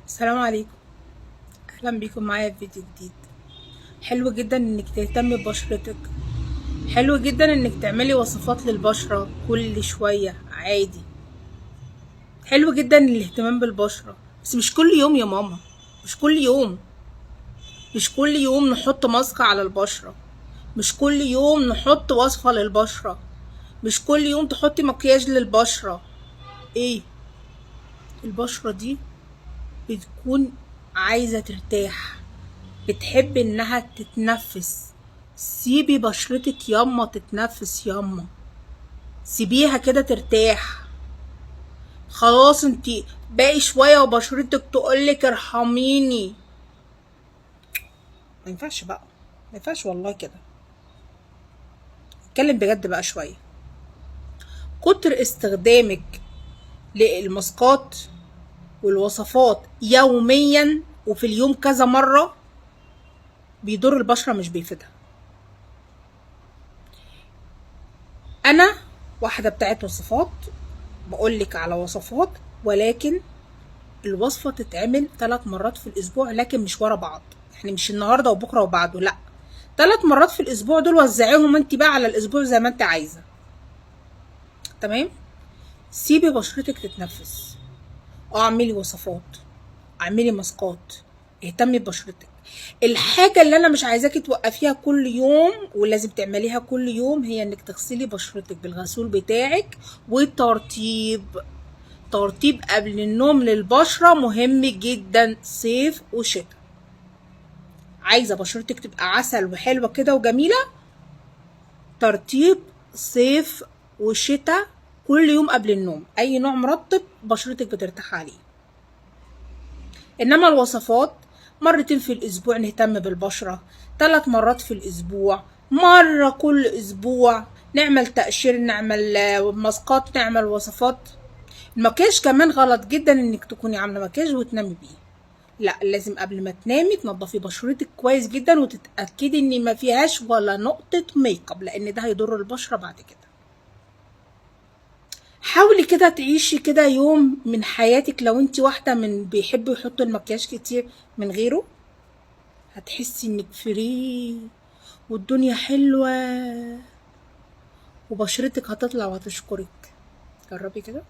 السلام عليكم. اهلا بيكم معايا في فيديو جديد. حلو جدا انك تهتمي ببشرتك، حلو جدا انك تعملي وصفات للبشرة كل شوية عادي. حلو جدا الاهتمام بالبشرة، بس مش كل يوم يا ماما، مش كل يوم. مش كل يوم نحط ماسك على البشرة، مش كل يوم نحط وصفة للبشرة، مش كل يوم تحطي مكياج للبشرة. ايه؟ البشرة دي بتكون عايزة ترتاح، بتحب انها تتنفس. سيبي بشرتك ياما تتنفس ياما، سيبيها كده ترتاح. خلاص انتي باقي شوية وبشرتك تقولك ارحميني. ما ينفعش بقى، ما ينفعش والله كده. اتكلم بجد بقى شوية. كتر استخدامك للماسكات والوصفات يوميا وفي اليوم كذا مرة بيضر البشرة مش بيفيدها. انا واحدة بتاعت وصفات، بقولك على وصفات، ولكن الوصفة تتعمل 3 مرات في الأسبوع، لكن مش ورا بعض. يعني مش النهاردة وبكرة وبعده، لأ، 3 مرات في الأسبوع دول وزعيهم انت بقى على الأسبوع زي ما انت عايزة. تمام؟ سيبي بشرتك تتنفس. اعملي وصفات، اعملي ماسكات، اهتمي ببشرتك. الحاجة اللي انا مش عايزاكي توقفيها كل يوم ولازم تعمليها كل يوم هي انك تغسلي بشرتك بالغسول بتاعك والترطيب. ترطيب قبل النوم للبشرة مهم جدا، صيف وشتاء. عايزة بشرتك تبقى عسل وحلوة كده وجميلة، ترطيب صيف وشتاء كل يوم قبل النوم. اي نوع مرطب بشرتك بترتاح عليه. انما الوصفات مرتين في الاسبوع نهتم بالبشرة، 3 مرات في الاسبوع، مرة كل اسبوع نعمل تقشير، نعمل ماسكات، نعمل وصفات. المكياج كمان غلط جدا انك تكوني عاملة مكياج وتنامي بيه. لا، لازم قبل ما تنامي تنضفي بشرتك كويس جدا وتتأكدي ان ما فيهاش ولا نقطة ميك اب، لان ده هيضر البشرة بعد كده. حاولي كده تعيشي كده يوم من حياتك، لو انت واحدة من بيحبوا يحطوا المكياج كتير من غيره، هتحسي انك فري والدنيا حلوة وبشرتك هتطلع وهتشكرك. جربي كده.